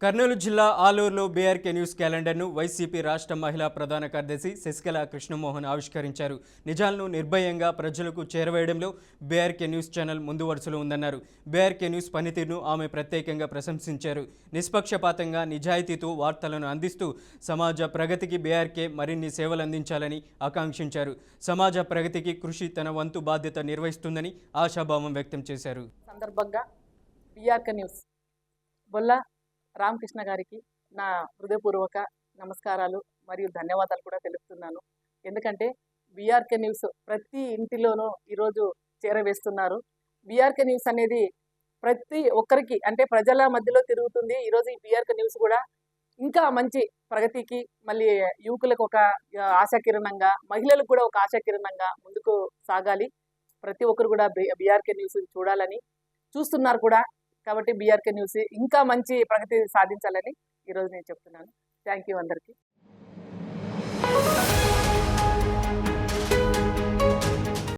కర్నూలు జిల్లా ఆలూరులో BRK news క్యాలెండర్ను YCP రాష్ట్ర మహిళా ప్రధాన కార్యదర్శి శశికళ కృష్ణమోహన్ ఆవిష్కరించారు. నిజాలను నిర్భయంగా ప్రజలకు చేరవేయడంలో బీఆర్కే న్యూస్ ఛానల్ ముందు వరుసలో ఉందన్నారు. బీఆర్కే న్యూస్ పనితీరును ఆమె ప్రత్యేకంగా ప్రశంసించారు. నిష్పక్షపాతంగా నిజాయితీతో వార్తలను అందిస్తూ సమాజ ప్రగతికి బీఆర్కే మరిన్ని సేవలు అందించాలని ఆకాంక్షించారు. సమాజ ప్రగతికి కృషి తన వంతు బాధ్యత నిర్వహిస్తుందని ఆశాభావం వ్యక్తం చేశారు. సందర్భంగా బీఆర్కే న్యూస్ బొల్ల రామకృష్ణ గారికి నా హృదయపూర్వక నమస్కారాలు మరియు ధన్యవాదాలు కూడా తెలుపుతున్నాను. ఎందుకంటే బీఆర్కే న్యూస్ ప్రతి ఇంటిలోనూ ఈరోజు చేరవేస్తున్నారు. బీఆర్కే న్యూస్ అనేది ప్రతి ఒక్కరికి అంటే ప్రజల మధ్యలో తిరుగుతుంది. ఈరోజు ఈ బీఆర్కే న్యూస్ కూడా ఇంకా మంచి ప్రగతికి మళ్ళీ యువకులకు ఒక ఆశాకిరణంగా, మహిళలకు కూడా ఒక ఆశాకిరణంగా ముందుకు సాగాలి. ప్రతి ఒక్కరు కూడా బీఆర్కే న్యూస్ చూడాలని చూస్తున్నారు కూడా. కాబట్టి బీఆర్కే న్యూస్ ఇంకా మంచి ప్రగతి సాధించాలని ఈరోజు నేను చెప్తున్నాను. థ్యాంక్ యూ అందరికీ.